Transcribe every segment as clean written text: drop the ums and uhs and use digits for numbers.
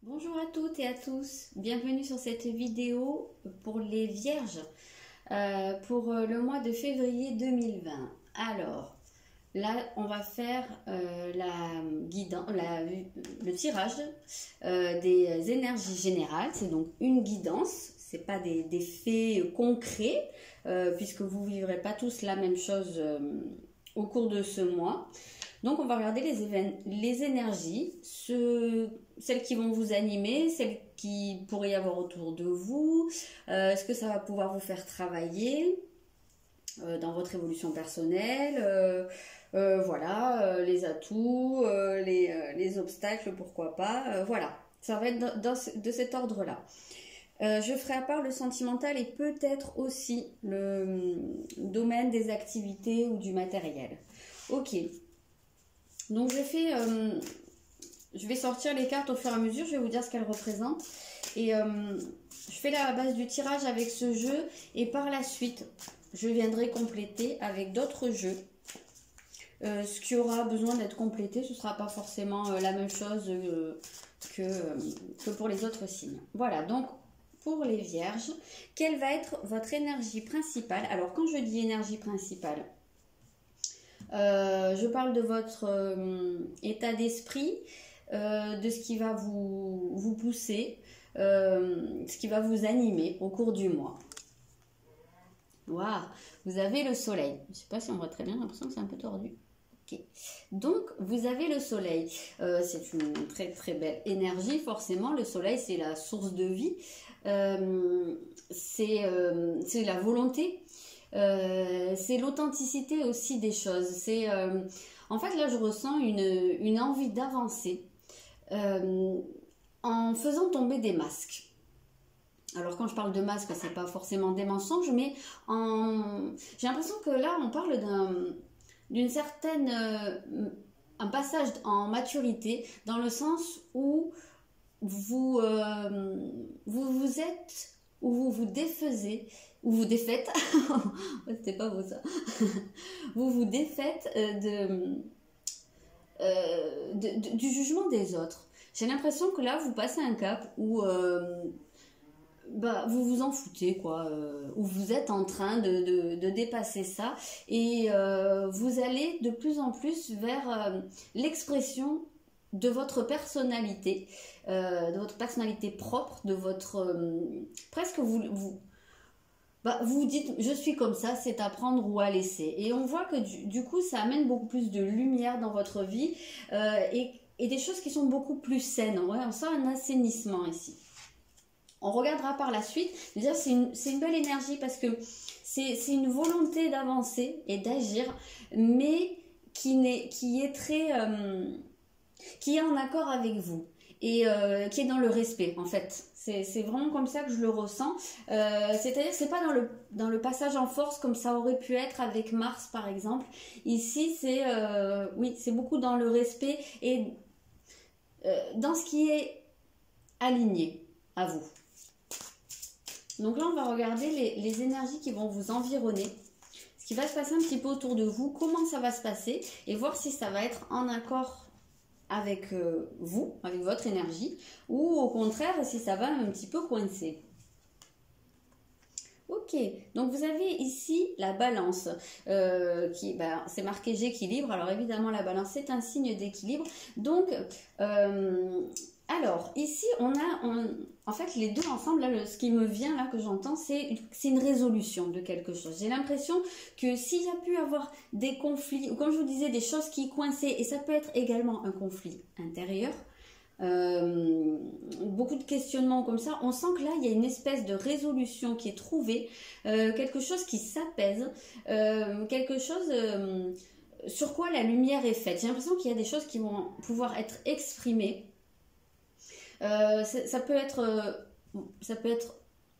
Bonjour à toutes et à tous, bienvenue sur cette vidéo pour les vierges pour le mois de février 2020. Alors là on va faire le tirage des énergies générales. C'est donc une guidance, c'est pas des faits concrets puisque vous ne vivrez pas tous la même chose au cours de ce mois. Donc on va regarder les énergies, celles qui vont vous animer, celles qui pourraient y avoir autour de vous. Est-ce que ça va pouvoir vous faire travailler dans votre évolution personnelle, voilà, les atouts, les obstacles, pourquoi pas. Voilà, ça va être de cet ordre-là. Je ferai à part le sentimental et peut-être aussi le domaine des activités ou du matériel. Ok. Donc je vais sortir les cartes au fur et à mesure, je vais vous dire ce qu'elles représentent. Et je fais la base du tirage avec ce jeu et par la suite, je viendrai compléter avec d'autres jeux. Ce qui aura besoin d'être complété, ce ne sera pas forcément la même chose que pour les autres signes. Voilà, donc pour les vierges, quelle va être votre énergie principale? Alors quand je dis énergie principale, je parle de votre état d'esprit, de ce qui va vous pousser, ce qui va vous animer au cours du mois. Waouh, vous avez le soleil. Je ne sais pas si on voit très bien, j'ai l'impression que c'est un peu tordu. Ok. Donc, vous avez le soleil. C'est une très très belle énergie, forcément. Le soleil, c'est la source de vie. C'est la volonté. C'est l'authenticité aussi des choses. En fait, là, je ressens une envie d'avancer en faisant tomber des masques. Alors, quand je parle de masques, c'est pas forcément des mensonges, mais j'ai l'impression que là, on parle d'une certaine... un passage en maturité, dans le sens où vous êtes, où vous vous défaisez, ou vous défaites, c'était pas beau ça, vous vous défaites du jugement des autres. J'ai l'impression que là, vous passez un cap où vous vous en foutez, quoi, où vous êtes en train de dépasser ça et vous allez de plus en plus vers l'expression de votre personnalité propre, de votre... presque vous dites, je suis comme ça, c'est à prendre ou à laisser. Et on voit que du coup, ça amène beaucoup plus de lumière dans votre vie et des choses qui sont beaucoup plus saines. Ouais, on sent un assainissement ici. On regardera par la suite. Déjà, c'est une belle énergie parce que c'est une volonté d'avancer et d'agir, mais qui est en accord avec vous et qui est dans le respect, en fait. C'est vraiment comme ça que je le ressens. C'est-à-dire que c'est pas dans le passage en force comme ça aurait pu être avec Mars, par exemple. Ici, oui, c'est beaucoup dans le respect et dans ce qui est aligné à vous. Donc là, on va regarder les énergies qui vont vous environner, ce qui va se passer un petit peu autour de vous, comment ça va se passer et voir si ça va être en accord avec vous, avec votre énergie, ou au contraire, si ça va un petit peu coincer. Ok, donc vous avez ici la balance, c'est marqué j'équilibre. Alors évidemment, la balance, c'est un signe d'équilibre. Donc, alors, ici, en fait, les deux ensemble, là, ce qui me vient, là, que j'entends, c'est une résolution de quelque chose. J'ai l'impression que s'il y a pu avoir des conflits, ou comme je vous disais, des choses qui coinçaient, et ça peut être également un conflit intérieur, beaucoup de questionnements comme ça, on sent que là, il y a une espèce de résolution qui est trouvée, quelque chose qui s'apaise, quelque chose... sur quoi la lumière est faite. J'ai l'impression qu'il y a des choses qui vont pouvoir être exprimées. Ça peut être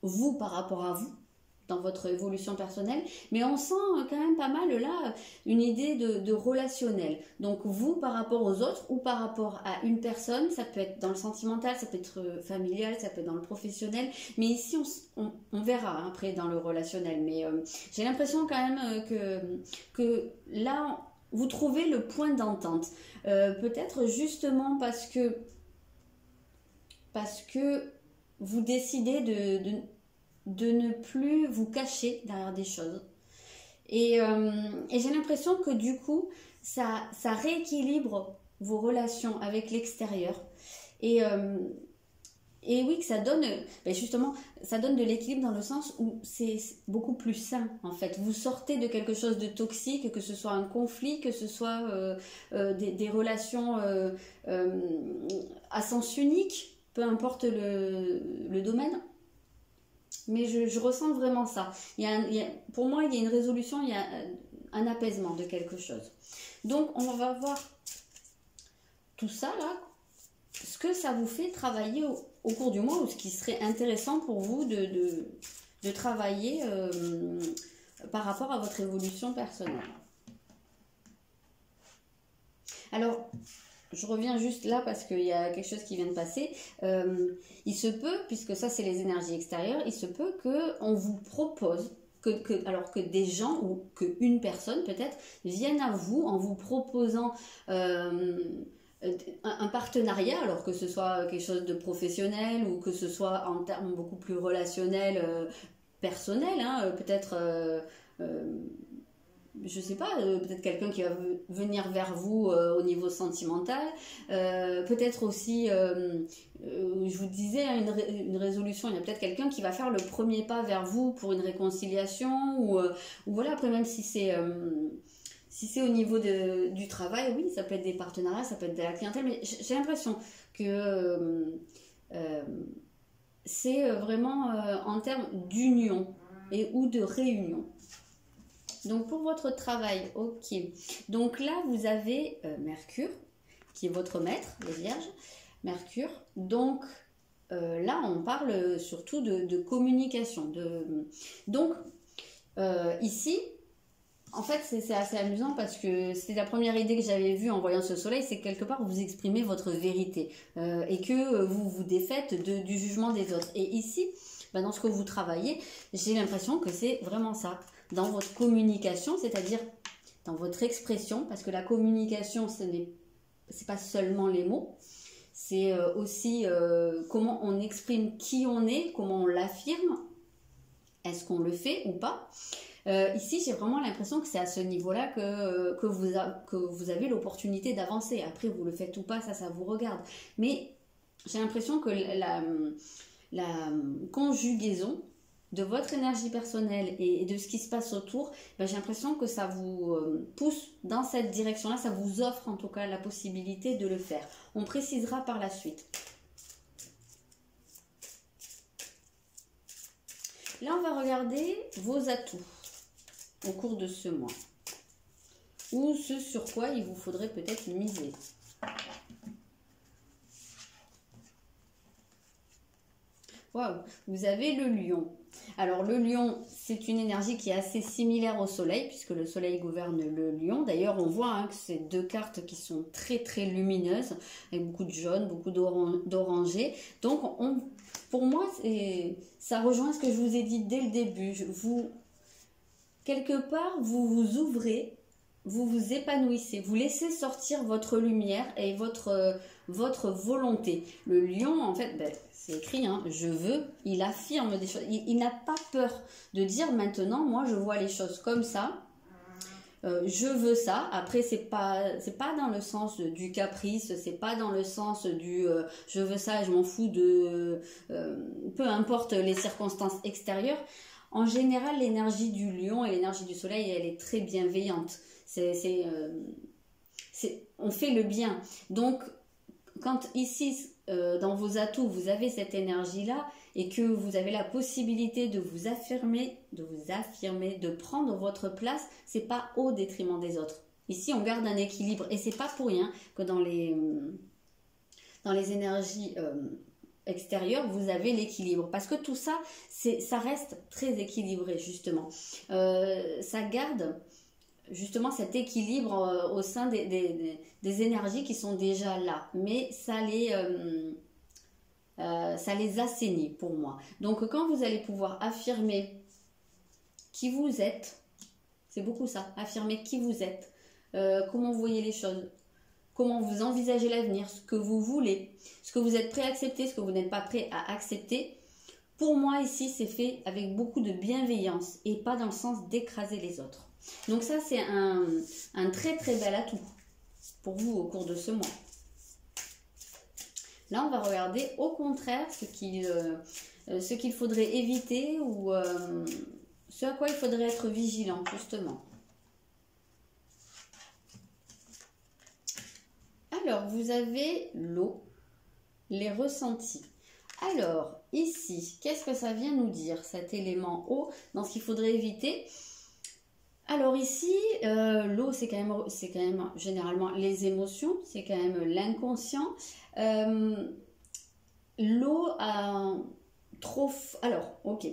vous par rapport à vous dans votre évolution personnelle, mais on sent quand même pas mal là une idée de relationnel. Donc vous par rapport aux autres ou par rapport à une personne, ça peut être dans le sentimental, ça peut être familial, ça peut être dans le professionnel, mais ici on verra après dans le relationnel. Mais j'ai l'impression quand même que là vous trouvez le point d'entente. Peut-être justement parce que parce que vous décidez de ne plus vous cacher derrière des choses. Et j'ai l'impression que du coup, ça rééquilibre vos relations avec l'extérieur. Et oui, que ça donne, ben justement, ça donne de l'équilibre dans le sens où c'est beaucoup plus sain, en fait. Vous sortez de quelque chose de toxique, que ce soit un conflit, que ce soit des relations à sens unique, peu importe le domaine. Mais je ressens vraiment ça. Pour moi, il y a une résolution, il y a un apaisement de quelque chose. Donc, on va voir tout ça, là, ce que ça vous fait travailler au cours du mois, ou ce qui serait intéressant pour vous de travailler par rapport à votre évolution personnelle. Alors, je reviens juste là parce qu'il y a quelque chose qui vient de passer. Il se peut, puisque ça c'est les énergies extérieures, il se peut qu'on vous propose, alors que des gens ou qu'une personne peut-être vienne à vous en vous proposant un partenariat, alors que ce soit quelque chose de professionnel ou que ce soit en termes beaucoup plus relationnels, personnels, hein, peut-être... je sais pas, peut-être quelqu'un qui va venir vers vous au niveau sentimental, peut-être aussi, je vous disais, une résolution, il y a peut-être quelqu'un qui va faire le premier pas vers vous pour une réconciliation, ou voilà, après même si c'est au niveau du travail, oui, ça peut être des partenariats, ça peut être de la clientèle, mais j'ai l'impression que c'est vraiment en termes d'union ou de réunion. Donc pour votre travail, ok. Donc là, vous avez Mercure, qui est votre maître, les Vierges. Mercure. Donc là, on parle surtout de communication. Donc ici, en fait, c'est assez amusant parce que c'était la première idée que j'avais vue en voyant ce soleil, c'est que quelque part, vous exprimez votre vérité et que vous vous défaites du jugement des autres. Et ici, dans ce que vous travaillez, j'ai l'impression que c'est vraiment ça. Dans votre communication, c'est-à-dire dans votre expression, parce que la communication, c'est pas seulement les mots, c'est aussi comment on exprime qui on est, comment on l'affirme, est-ce qu'on le fait ou pas. Ici, j'ai vraiment l'impression que c'est à ce niveau-là que vous avez l'opportunité d'avancer. Après, vous le faites ou pas, ça vous regarde. Mais j'ai l'impression que la conjugaison de votre énergie personnelle et de ce qui se passe autour, j'ai l'impression que ça vous pousse dans cette direction-là, ça vous offre en tout cas la possibilité de le faire. On précisera par la suite. Là, on va regarder vos atouts au cours de ce mois, ou ce sur quoi il vous faudrait peut-être miser. Waouh, vous avez le lion. Alors le lion, c'est une énergie qui est assez similaire au soleil, puisque le soleil gouverne le lion. D'ailleurs, on voit que c'est deux cartes qui sont très très lumineuses, avec beaucoup de jaune, beaucoup d'orangé. Donc pour moi, ça rejoint ce que je vous ai dit dès le début. Quelque part, vous vous ouvrez, vous vous épanouissez, vous laissez sortir votre lumière et votre volonté. Le lion, en fait, c'est écrit, je veux, il affirme des choses. Il n'a pas peur de dire maintenant, moi je vois les choses comme ça, je veux ça. Après, c'est pas dans le sens du caprice, c'est pas dans le sens du je veux ça, je m'en fous de peu importe les circonstances extérieures. En général, l'énergie du lion et l'énergie du soleil, elle est très bienveillante. On fait le bien. Donc, quand ici, dans vos atouts, vous avez cette énergie-là et que vous avez la possibilité de vous affirmer, de prendre votre place, c'est pas au détriment des autres. Ici, on garde un équilibre et c'est pas pour rien que dans les énergies extérieures, vous avez l'équilibre. Parce que tout ça, ça reste très équilibré, justement. Ça garde justement cet équilibre au sein des énergies qui sont déjà là, mais ça les assainit pour moi. Donc quand vous allez pouvoir affirmer qui vous êtes, c'est beaucoup ça, affirmer qui vous êtes, comment vous voyez les choses, comment vous envisagez l'avenir, ce que vous voulez, ce que vous êtes prêt à accepter, ce que vous n'êtes pas prêt à accepter. Pour moi, ici, c'est fait avec beaucoup de bienveillance et pas dans le sens d'écraser les autres. Donc ça, c'est un très très bel atout pour vous au cours de ce mois. Là, on va regarder au contraire ce qu'il faudrait éviter ou ce à quoi il faudrait être vigilant, justement. Alors, vous avez l'eau, les ressentis. Alors, ici, qu'est-ce que ça vient nous dire, cet élément eau, dans ce qu'il faudrait éviter? Alors ici, l'eau, c'est quand même généralement les émotions, c'est quand même l'inconscient. L'eau a trop... Alors, ok,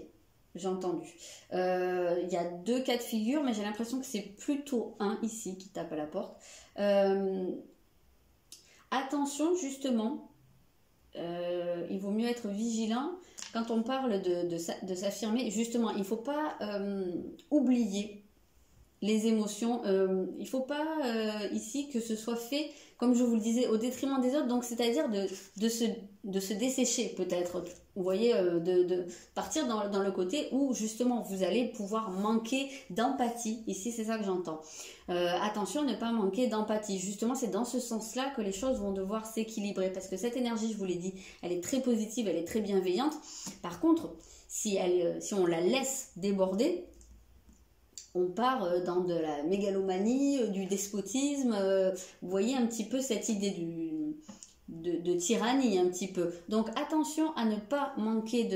j'ai entendu. Il y a 2 cas de figure, mais j'ai l'impression que c'est plutôt un ici qui tape à la porte. Attention, justement, il vaut mieux être vigilant quand on parle de s'affirmer. Justement, il ne faut pas oublier les émotions. Il ne faut pas ici que ce soit fait, comme je vous le disais, au détriment des autres. Donc, c'est-à-dire de se dessécher peut-être. Vous voyez, de partir dans le côté où justement vous allez pouvoir manquer d'empathie. Ici, c'est ça que j'entends. Attention à ne pas manquer d'empathie. Justement, c'est dans ce sens-là que les choses vont devoir s'équilibrer. Parce que cette énergie, je vous l'ai dit, elle est très positive, elle est très bienveillante. Par contre, si on la laisse déborder, on part dans de la mégalomanie, du despotisme. Vous voyez un petit peu cette idée de tyrannie un petit peu. Donc attention à ne pas manquer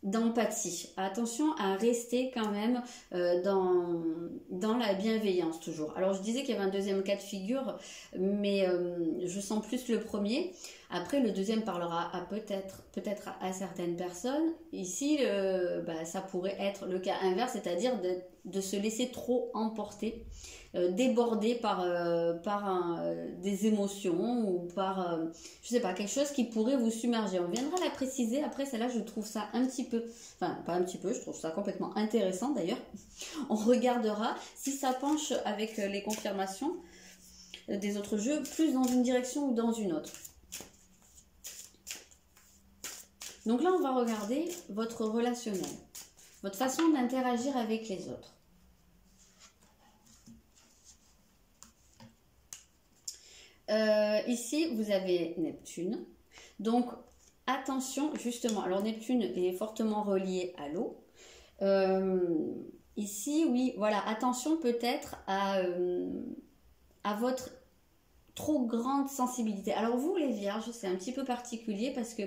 d'empathie. Attention à rester quand même dans la bienveillance toujours. Alors je disais qu'il y avait un deuxième cas de figure, mais je sens plus le premier. Après le deuxième parlera peut-être à certaines personnes. Ici ça pourrait être le cas inverse, c'est-à-dire de se laisser trop emporter, déborder par des émotions ou par je sais pas, quelque chose qui pourrait vous submerger. On viendra la préciser. Après celle-là, je trouve ça un petit peu, enfin pas un petit peu, je trouve ça complètement intéressant d'ailleurs. On regardera si ça penche avec les confirmations des autres jeux plus dans une direction ou dans une autre. Donc là, on va regarder votre relationnel, votre façon d'interagir avec les autres. Ici, vous avez Neptune. Donc, attention, justement. Alors, Neptune est fortement relié à l'eau. Ici, oui, voilà. Attention peut-être à votre trop grande sensibilité. Alors, vous, les Vierges, c'est un petit peu particulier parce que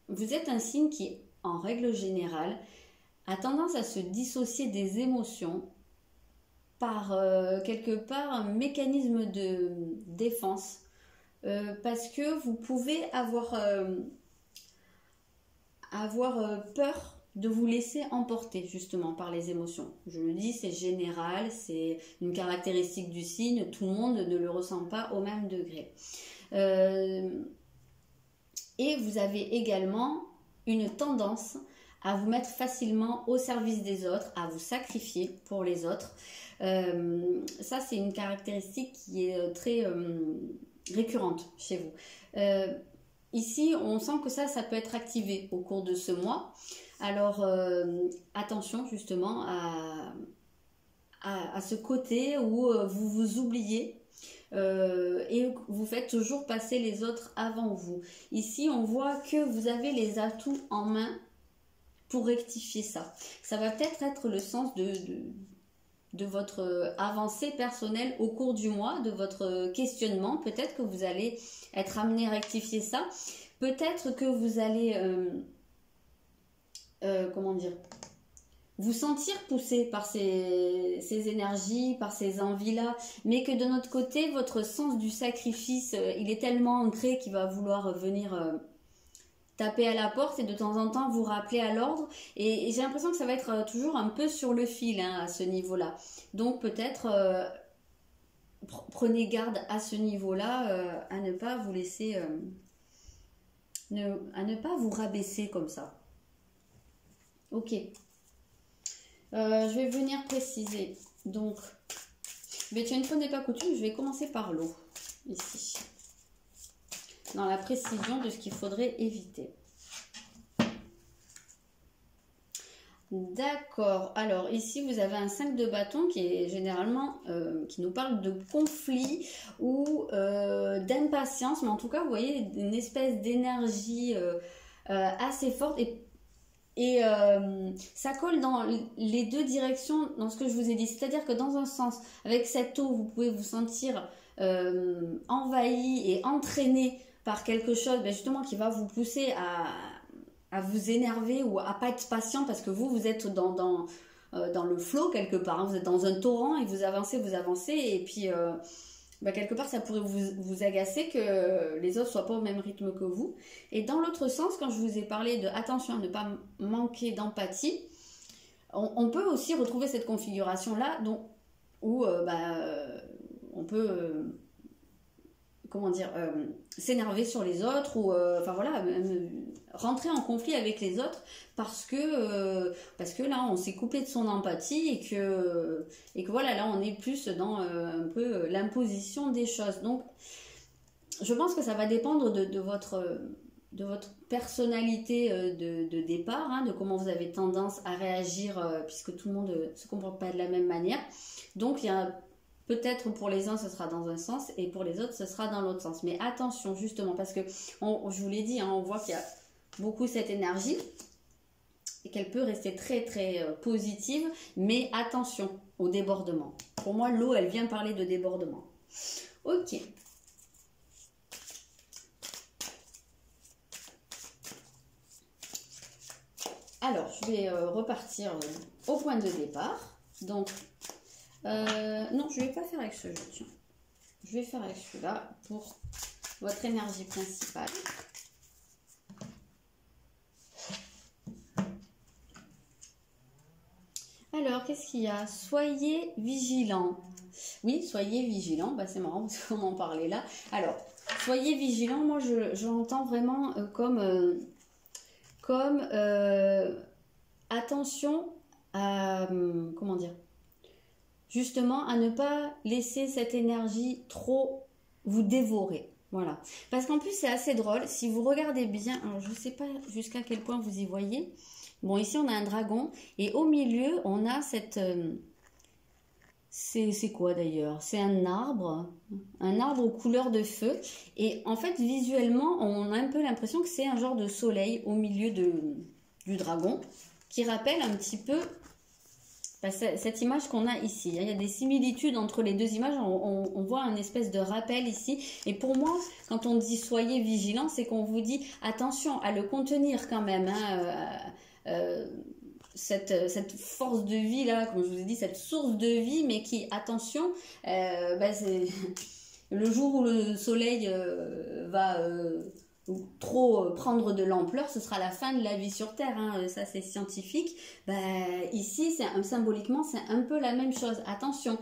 vous êtes un signe qui, en règle générale, a tendance à se dissocier des émotions par quelque part un mécanisme de défense parce que vous pouvez avoir peur de vous laisser emporter justement par les émotions. Je le dis, c'est général, c'est une caractéristique du signe, tout le monde ne le ressent pas au même degré. Et vous avez également une tendance à vous mettre facilement au service des autres, à vous sacrifier pour les autres. Ça, c'est une caractéristique qui est très récurrente chez vous. Ici, on sent que ça peut être activé au cours de ce mois. Alors, attention justement à ce côté où vous vous oubliez et vous faites toujours passer les autres avant vous. Ici, on voit que vous avez les atouts en main pour rectifier ça. Ça va peut-être être le sens de votre avancée personnelle au cours du mois, de votre questionnement. Peut-être que vous allez être amené à rectifier ça. Peut-être que vous allez, comment dire, vous sentir poussé par ces énergies, par ces envies-là, mais que de notre côté, votre sens du sacrifice, il est tellement ancré qu'il va vouloir venir taper à la porte et de temps en temps vous rappeler à l'ordre. Et j'ai l'impression que ça va être toujours un peu sur le fil à ce niveau-là. Donc peut-être prenez garde à ce niveau-là à ne pas vous laisser, à ne pas vous rabaisser comme ça. Ok. Je vais venir préciser. Donc, Mais tiens, une fois n'est pas coutume, je vais commencer par l'eau, ici. Dans la précision de ce qu'il faudrait éviter. D'accord. Alors ici, vous avez un 5 de bâton qui est généralement, qui nous parle de conflit ou d'impatience. Mais en tout cas, vous voyez une espèce d'énergie assez forte et ça colle dans les deux directions dans ce que je vous ai dit. C'est-à-dire que dans un sens, avec cette eau, vous pouvez vous sentir envahi et entraîné par quelque chose justement qui va vous pousser à vous énerver ou à pas être patient parce que vous êtes dans le flot quelque part. Hein. Vous êtes dans un torrent et vous avancez et puis quelque part ça pourrait vous agacer que les autres soient pas au même rythme que vous. Et dans l'autre sens, quand je vous ai parlé de attention à ne pas manquer d'empathie, on peut aussi retrouver cette configuration là où on peut comment dire s'énerver sur les autres ou enfin voilà, rentrer en conflit avec les autres parce que là on s'est coupé de son empathie et que voilà, là on est plus dans un peu l'imposition des choses. Donc je pense que ça va dépendre de votre personnalité de départ, hein, de comment vous avez tendance à réagir puisque tout le monde ne se comporte pas de la même manière. Donc il y a peut-être pour les uns ce sera dans un sens et pour les autres ce sera dans l'autre sens. Mais attention justement parce que je vous l'ai dit, hein, on voit qu'il y a beaucoup cette énergie et qu'elle peut rester très très positive, mais attention au débordement. Pour moi l'eau elle vient parler de débordement. Ok. Alors je vais repartir au point de départ. Donc non, je ne vais pas faire avec ce jeu, tiens. Je vais faire avec celui-là pour votre énergie principale. Alors, qu'est-ce qu'il y a? Soyez vigilants. Oui, soyez vigilants. C'est marrant parce qu'on en parlait là. Alors, soyez vigilants. Moi, je l'entends vraiment comme attention à... comment dire? Justement, à ne pas laisser cette énergie trop vous dévorer. Voilà. Parce qu'en plus, c'est assez drôle. Si vous regardez bien, alors je ne sais pas jusqu'à quel point vous y voyez. Bon, ici, on a un dragon. Et au milieu, on a cette... c'est quoi d'ailleurs? C'est un arbre aux couleurs de feu. Et en fait, visuellement, on a un peu l'impression que c'est un genre de soleil au milieu du dragon. Qui rappelle un petit peu... cette image qu'on a ici, il y a des similitudes entre les deux images, on voit un espèce de rappel ici. Et pour moi, quand on dit soyez vigilants, c'est qu'on vous dit attention à le contenir quand même. Hein, cette force de vie là, comme je vous ai dit, cette source de vie, mais qui, attention, c'est le jour où le soleil va... trop prendre de l'ampleur, ce sera la fin de la vie sur Terre, hein, ça c'est scientifique. Ici, symboliquement, c'est un peu la même chose. Attention,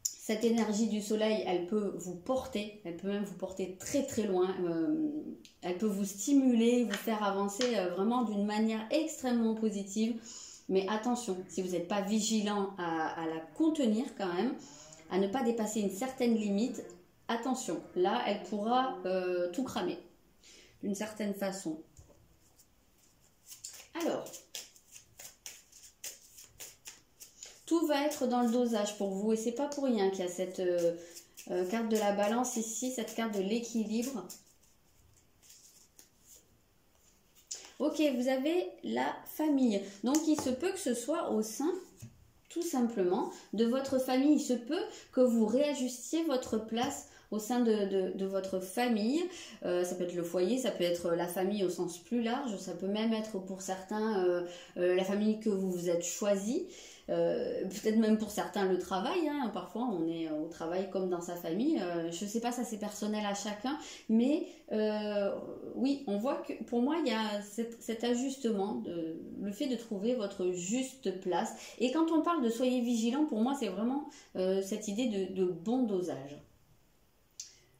cette énergie du soleil, elle peut vous porter, elle peut même vous porter très très loin, elle peut vous stimuler, vous faire avancer vraiment d'une manière extrêmement positive. Mais attention, si vous n'êtes pas vigilant à la contenir quand même, à ne pas dépasser une certaine limite, attention, là, elle pourra tout cramer, d'une certaine façon. Alors, tout va être dans le dosage pour vous, et c'est pas pour rien qu'il y a cette carte de la balance ici, cette carte de l'équilibre. Ok, vous avez la famille, donc il se peut que ce soit au sein... tout simplement de votre famille. Il se peut que vous réajustiez votre place au sein de votre famille. Ça peut être le foyer, ça peut être la famille au sens plus large, ça peut même être pour certains la famille que vous vous êtes choisi. Peut-être même pour certains le travail, hein. Parfois on est au travail comme dans sa famille, je ne sais pas, ça c'est personnel à chacun, mais oui, on voit que pour moi il y a cet ajustement, le fait de trouver votre juste place. Et quand on parle de soyez vigilant, pour moi c'est vraiment cette idée de bon dosage.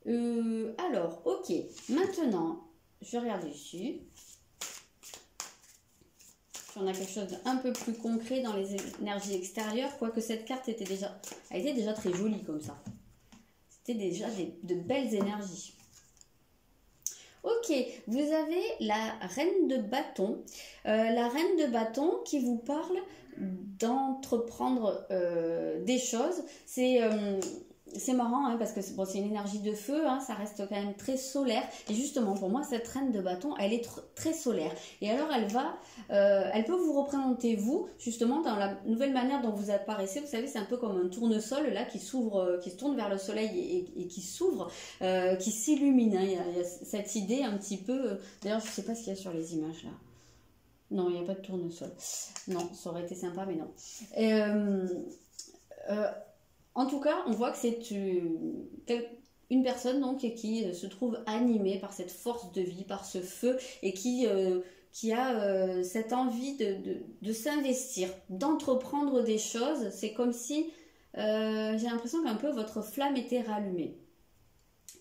Alors, ok, maintenant je vais regarder dessus. Puis on a quelque chose d'un peu plus concret dans les énergies extérieures, quoique cette carte a été déjà très jolie comme ça. C'était déjà de belles énergies. Ok, vous avez la reine de bâton. La reine de bâton qui vous parle d'entreprendre des choses. C'est marrant hein, parce que bon, c'est une énergie de feu, hein, ça reste quand même très solaire. Et justement, pour moi, cette reine de bâton, elle est très solaire. Et alors, elle peut vous représenter, vous, justement, dans la nouvelle manière dont vous apparaissez. Vous savez, c'est un peu comme un tournesol, là, qui s'ouvre, qui se tourne vers le soleil et qui s'ouvre, qui s'illumine. Hein. Il y a cette idée un petit peu... D'ailleurs, je ne sais pas ce qu'il y a sur les images, là. Non, il n'y a pas de tournesol. Non, ça aurait été sympa, mais non. En tout cas, on voit que c'est une personne donc, qui se trouve animée par cette force de vie, par ce feu, et qui a cette envie de s'investir, d'entreprendre des choses. C'est comme si, j'ai l'impression qu'un peu votre flamme était rallumée.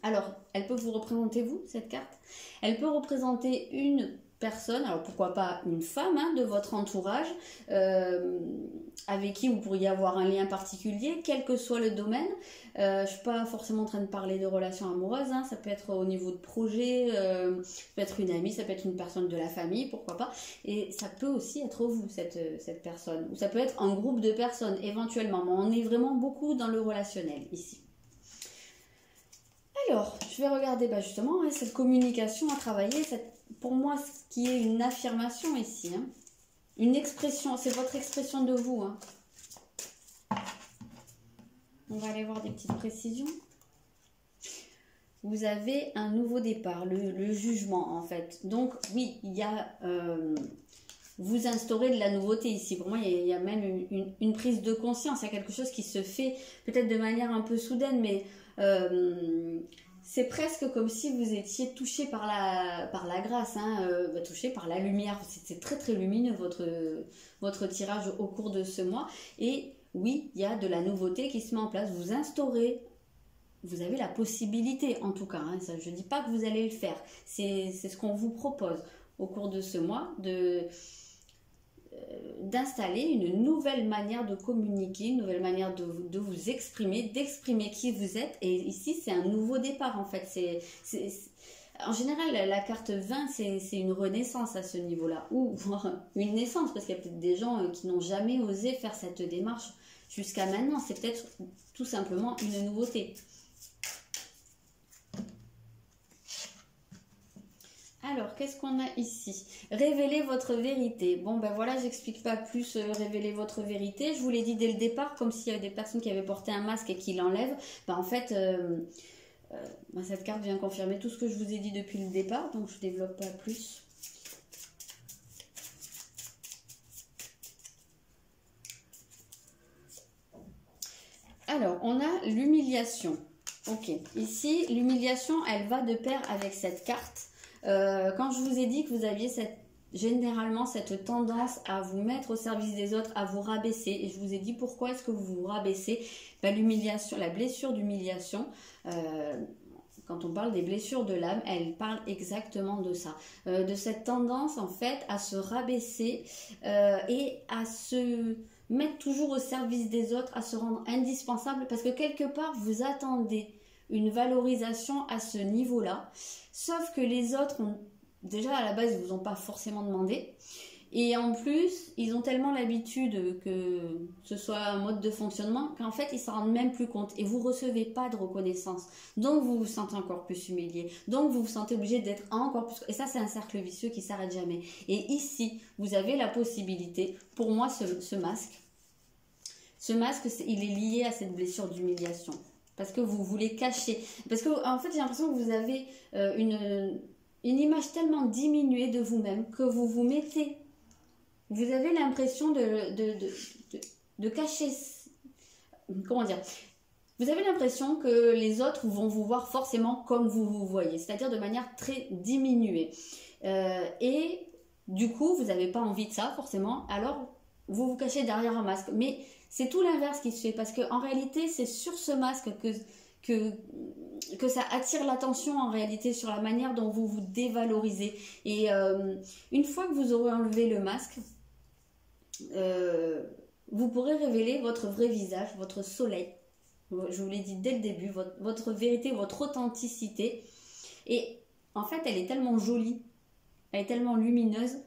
Alors, elle peut vous représenter vous, cette carte. Elle peut représenter une personne, alors pourquoi pas une femme hein, de votre entourage, avec qui vous pourriez avoir un lien particulier, quel que soit le domaine. Je ne suis pas forcément en train de parler de relations amoureuses, hein, ça peut être au niveau de projet, ça peut être une amie, ça peut être une personne de la famille, pourquoi pas. Et ça peut aussi être vous, cette personne. Ou ça peut être un groupe de personnes, éventuellement. Mais on est vraiment beaucoup dans le relationnel, ici. Alors, je vais regarder justement hein, cette communication à travailler, pour moi, ce qui est une affirmation ici, hein. Une expression, c'est votre expression de vous. Hein. On va aller voir des petites précisions. Vous avez un nouveau départ, le jugement en fait. Donc oui, il y a... vous instaurez de la nouveauté ici. Pour moi, il y a même une prise de conscience. Il y a quelque chose qui se fait peut-être de manière un peu soudaine, mais... c'est presque comme si vous étiez touché par la grâce, hein, touché par la lumière. C'est très très lumineux votre tirage au cours de ce mois. Et oui, il y a de la nouveauté qui se met en place. Vous instaurez, vous avez la possibilité en tout cas. Hein, ça, je ne dis pas que vous allez le faire. C'est ce qu'on vous propose au cours de ce mois d'installer une nouvelle manière de communiquer, une nouvelle manière de vous exprimer, d'exprimer qui vous êtes. Et ici, c'est un nouveau départ en fait. En général, la carte 20, c'est une renaissance à ce niveau-là. Ou une naissance, parce qu'il y a peut-être des gens qui n'ont jamais osé faire cette démarche jusqu'à maintenant. C'est peut-être tout simplement une nouveauté. Alors, qu'est-ce qu'on a ici? Révélez votre vérité. Bon, ben voilà, j'explique pas plus révéler votre vérité. Je vous l'ai dit dès le départ, comme s'il y avait des personnes qui avaient porté un masque et qui l'enlèvent. Ben, en fait, cette carte vient confirmer tout ce que je vous ai dit depuis le départ, donc je développe pas plus. Alors, on a l'humiliation. Ok, ici, l'humiliation, elle va de pair avec cette carte. Quand je vous ai dit que vous aviez généralement cette tendance à vous mettre au service des autres, à vous rabaisser, et je vous ai dit pourquoi est-ce que vous vous rabaissez, l'humiliation, la blessure d'humiliation, quand on parle des blessures de l'âme, elle parle exactement de ça, de cette tendance en fait à se rabaisser et à se mettre toujours au service des autres, à se rendre indispensable, parce que quelque part vous attendez une valorisation à ce niveau-là, sauf que les autres ont déjà à la base ils vous ont pas forcément demandé, et en plus ils ont tellement l'habitude que ce soit un mode de fonctionnement qu'en fait ils s'en rendent même plus compte, et vous recevez pas de reconnaissance, donc vous vous sentez encore plus humilié, donc vous vous sentez obligé d'être encore plus, et ça c'est un cercle vicieux qui s'arrête jamais. Et ici vous avez la possibilité, pour moi ce masque il est lié à cette blessure d'humiliation. Parce que vous voulez cacher. Parce que en fait, j'ai l'impression que vous avez une image tellement diminuée de vous-même que vous vous mettez. Vous avez l'impression de cacher. Comment dire? Vous avez l'impression que les autres vont vous voir forcément comme vous vous voyez, c'est-à-dire de manière très diminuée. Et du coup, vous n'avez pas envie de ça forcément, alors vous vous cachez derrière un masque. Mais c'est tout l'inverse qui se fait, parce qu'en réalité, c'est sur ce masque que ça attire l'attention en réalité, sur la manière dont vous vous dévalorisez. Et une fois que vous aurez enlevé le masque, vous pourrez révéler votre vrai visage, votre soleil. Je vous l'ai dit dès le début, votre vérité, votre authenticité. Et en fait, elle est tellement jolie, elle est tellement lumineuse,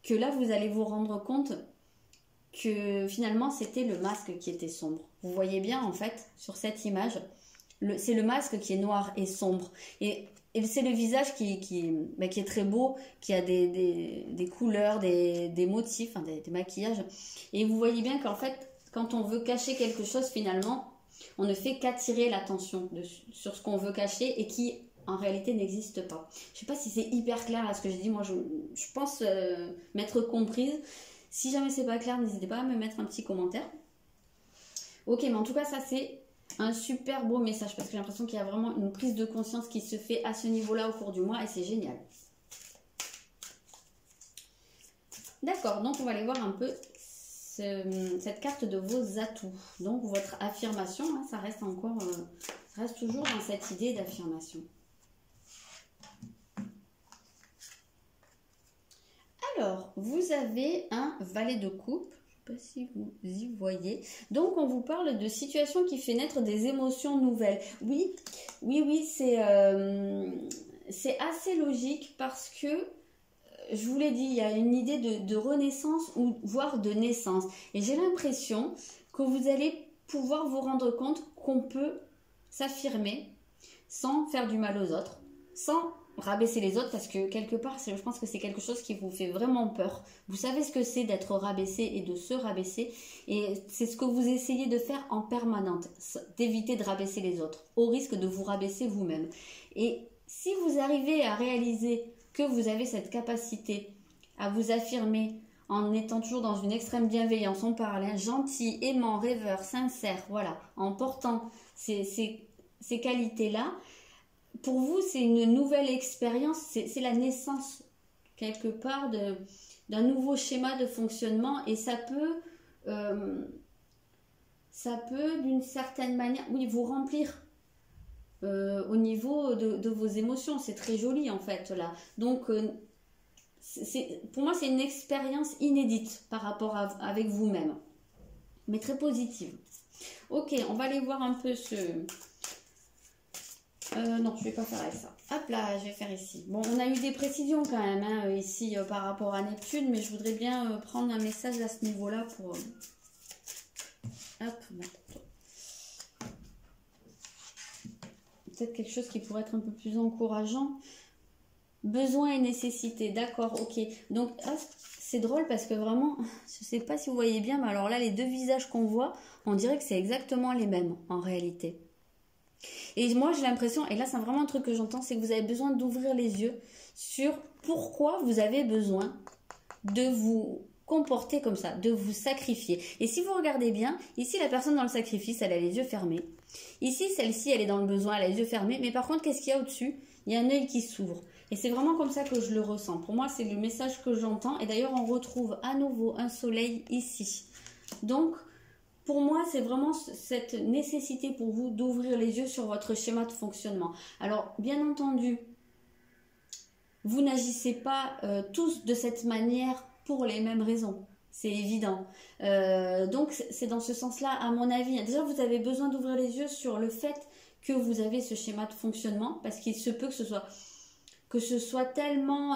que là, vous allez vous rendre compte que finalement, c'était le masque qui était sombre. Vous voyez bien, en fait, sur cette image, c'est le masque qui est noir et sombre. Et c'est le visage qui est très beau, qui a des couleurs, des motifs, hein, des maquillages. Et vous voyez bien qu'en fait, quand on veut cacher quelque chose, finalement, on ne fait qu'attirer l'attention sur ce qu'on veut cacher et qui, en réalité, n'existe pas. Je ne sais pas si c'est hyper clair là ce que j'ai dit. Moi, je pense m'être comprise. Si jamais c'est pas clair, n'hésitez pas à me mettre un petit commentaire. Ok, mais en tout cas, ça c'est un super beau message parce que j'ai l'impression qu'il y a vraiment une prise de conscience qui se fait à ce niveau-là au cours du mois et c'est génial. D'accord, donc on va aller voir un peu cette carte de vos atouts. Donc votre affirmation, hein, ça reste encore, reste toujours dans cette idée d'affirmation. Alors, vous avez un valet de coupe. Je ne sais pas si vous y voyez. Donc, on vous parle de situations qui fait naître des émotions nouvelles. Oui, c'est assez logique parce que, je vous l'ai dit, il y a une idée de renaissance ou voire de naissance. Et j'ai l'impression que vous allez pouvoir vous rendre compte qu'on peut s'affirmer sans faire du mal aux autres, sans rabaisser les autres, parce que quelque part, je pense que c'est quelque chose qui vous fait vraiment peur. Vous savez ce que c'est d'être rabaissé et de se rabaisser, et c'est ce que vous essayez de faire en permanence, d'éviter de rabaisser les autres, au risque de vous rabaisser vous-même. Et si vous arrivez à réaliser que vous avez cette capacité à vous affirmer en étant toujours dans une extrême bienveillance, on parle, hein, gentil, aimant, rêveur, sincère, voilà, en portant ces qualités-là, pour vous, c'est une nouvelle expérience, c'est la naissance, quelque part, d'un nouveau schéma de fonctionnement. Et ça peut d'une certaine manière, oui, vous remplir au niveau de vos émotions. C'est très joli, en fait, là. Donc, pour moi, c'est une expérience inédite par rapport avec vous-même, mais très positive. Ok, on va aller voir un peu ce... non, je ne vais pas faire avec ça. Hop là, je vais faire ici. Bon, on a eu des précisions quand même, hein, ici, par rapport à Neptune, mais je voudrais bien prendre un message à ce niveau-là pour... Hop, peut-être quelque chose qui pourrait être un peu plus encourageant. Besoin et nécessité, d'accord, ok. Donc, c'est drôle parce que vraiment, je ne sais pas si vous voyez bien, mais alors là, les deux visages qu'on voit, on dirait que c'est exactement les mêmes, en réalité. Et moi, j'ai l'impression, et là, c'est vraiment un truc que j'entends, c'est que vous avez besoin d'ouvrir les yeux sur pourquoi vous avez besoin de vous comporter comme ça, de vous sacrifier. Et si vous regardez bien, ici, la personne dans le sacrifice, elle a les yeux fermés. Ici, celle-ci, elle est dans le besoin, elle a les yeux fermés. Mais par contre, qu'est-ce qu'il y a au-dessus? Il y a un œil qui s'ouvre. Et c'est vraiment comme ça que je le ressens. Pour moi, c'est le message que j'entends. Et d'ailleurs, on retrouve à nouveau un soleil ici. Donc, pour moi, c'est vraiment cette nécessité pour vous d'ouvrir les yeux sur votre schéma de fonctionnement. Alors, bien entendu, vous n'agissez pas tous de cette manière pour les mêmes raisons. C'est évident. Donc, c'est dans ce sens-là, à mon avis. Déjà, vous avez besoin d'ouvrir les yeux sur le fait que vous avez ce schéma de fonctionnement, parce qu'il se peut que ce soit tellement...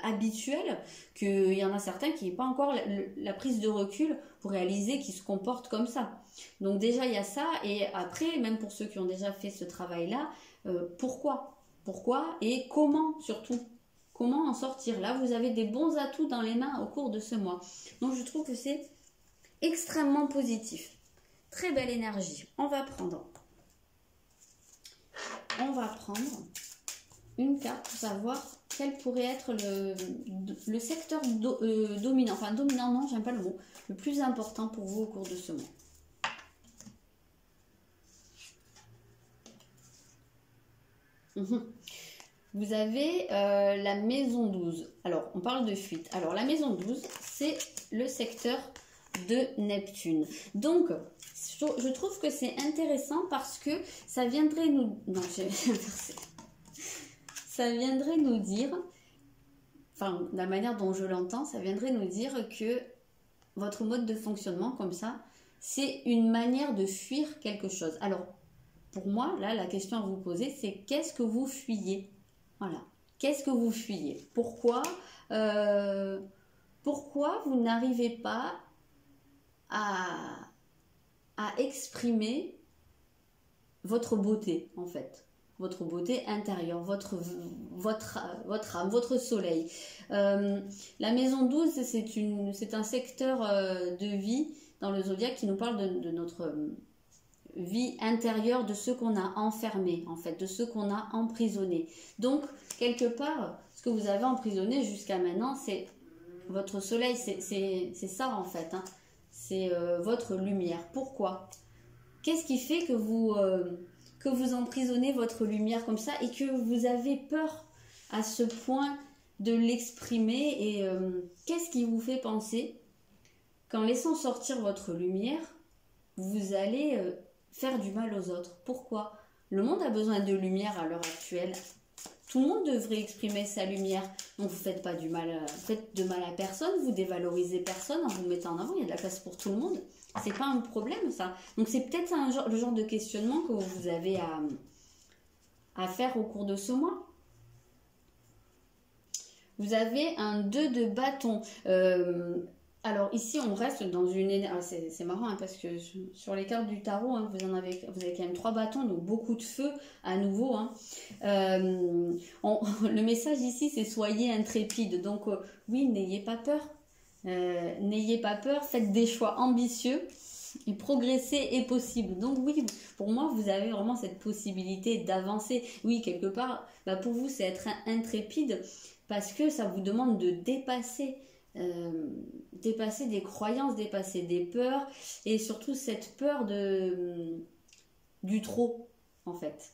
habituel qu'il y en a certains qui n'ont pas encore la prise de recul pour réaliser qu'ils se comportent comme ça. Donc déjà il y a ça, et après même pour ceux qui ont déjà fait ce travail là, pourquoi et comment, surtout comment en sortir. Là vous avez des bons atouts dans les mains au cours de ce mois, donc je trouve que c'est extrêmement positif, très belle énergie. On va prendre une carte pour savoir quel pourrait être le secteur dominant, enfin dominant non, j'aime pas le mot, le plus important pour vous au cours de ce mois. Vous avez la maison 12. Alors, on parle de fuite. Alors, la maison 12, c'est le secteur de Neptune. Donc, je trouve que c'est intéressant parce que ça viendrait nous... Non, j'ai inversé. Ça viendrait nous dire, enfin, la manière dont je l'entends, ça viendrait nous dire que votre mode de fonctionnement comme ça, c'est une manière de fuir quelque chose. Alors, pour moi, là, la question à vous poser, c'est qu'est-ce que vous fuyez? Voilà. Qu'est-ce que vous fuyez? Pourquoi vous n'arrivez pas à exprimer votre beauté, en fait? Votre beauté intérieure, votre âme, votre soleil. La maison 12, c'est un secteur de vie dans le zodiaque qui nous parle de notre vie intérieure, de ce qu'on a enfermé, en fait, de ce qu'on a emprisonné. Donc, quelque part, ce que vous avez emprisonné jusqu'à maintenant, c'est votre soleil, c'est ça, en fait. Hein. C'est votre lumière. Pourquoi? Qu'est-ce qui fait que vous emprisonnez votre lumière comme ça et que vous avez peur à ce point de l'exprimer? Et qu'est-ce qui vous fait penser qu'en laissant sortir votre lumière, vous allez faire du mal aux autres? Pourquoi? Le monde a besoin de lumière à l'heure actuelle. Tout le monde devrait exprimer sa lumière. Donc vous faites pas du mal, faites de mal à personne, vous dévalorisez personne en vous mettant en avant. Il y a de la place pour tout le monde. C'est pas un problème, ça. Donc c'est peut-être le genre de questionnement que vous avez à faire au cours de ce mois. Vous avez un 2 de bâton. Alors ici on reste dans une énergie, c'est marrant hein, parce que sur les cartes du tarot hein, vous avez quand même 3 bâtons, donc beaucoup de feu à nouveau hein. Le message ici c'est soyez intrépide, donc oui, n'ayez pas peur, faites des choix ambitieux et progresser est possible. Donc oui, pour moi vous avez vraiment cette possibilité d'avancer. Oui, quelque part pour vous c'est être intrépide parce que ça vous demande de dépasser des croyances, dépasser des peurs et surtout cette peur du trop en fait.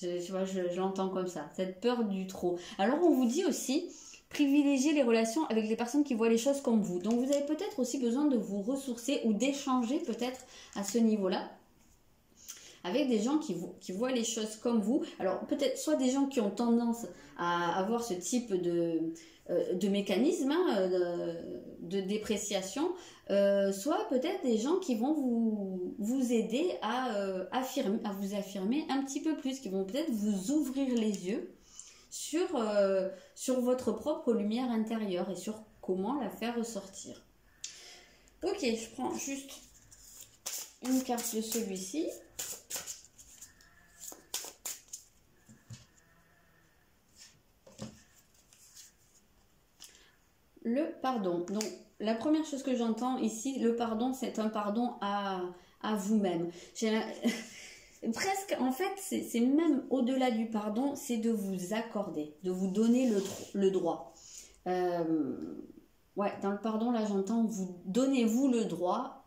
Je l'entends comme ça, cette peur du trop. Alors on vous dit aussi privilégier les relations avec les personnes qui voient les choses comme vous. Donc vous avez peut-être aussi besoin de vous ressourcer ou d'échanger peut-être à ce niveau-là avec des gens qui voient les choses comme vous. Alors peut-être soit des gens qui ont tendance à avoir ce type de mécanisme hein, de dépréciation, soit peut-être des gens qui vont vous aider à vous affirmer un petit peu plus, qui vont peut-être vous ouvrir les yeux sur votre propre lumière intérieure et sur comment la faire ressortir. Ok, je prends juste une carte de celui-ci. Le pardon. Donc, la première chose que j'entends ici, le pardon, c'est un pardon à vous-même. Presque, en fait, c'est même au-delà du pardon, c'est de vous accorder, de vous donner le droit. Ouais, dans le pardon, là, j'entends donnez-vous le droit,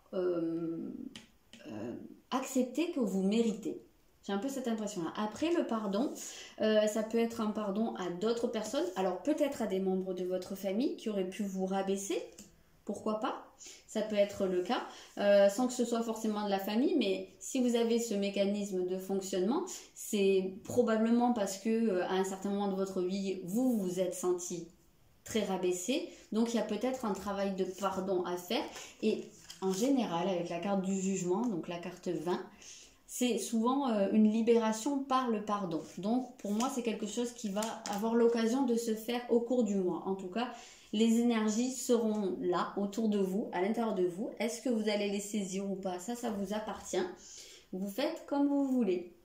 acceptez que vous méritez. J'ai un peu cette impression-là. Après, le pardon, ça peut être un pardon à d'autres personnes. Alors, peut-être à des membres de votre famille qui auraient pu vous rabaisser. Pourquoi pas? Ça peut être le cas, sans que ce soit forcément de la famille. Mais si vous avez ce mécanisme de fonctionnement, c'est probablement parce que à un certain moment de votre vie, vous vous êtes senti très rabaissé. Donc, il y a peut-être un travail de pardon à faire. Et en général, avec la carte du jugement, donc la carte 20, c'est souvent une libération par le pardon. Donc, pour moi, c'est quelque chose qui va avoir l'occasion de se faire au cours du mois. En tout cas, les énergies seront là, autour de vous, à l'intérieur de vous. Est-ce que vous allez les saisir ou pas? Ça vous appartient. Vous faites comme vous voulez.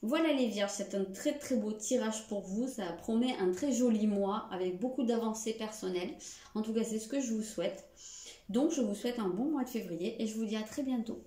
Voilà les Vierges, c'est un très très beau tirage pour vous. Ça promet un très joli mois avec beaucoup d'avancées personnelles. En tout cas, c'est ce que je vous souhaite. Donc, je vous souhaite un bon mois de février et je vous dis à très bientôt.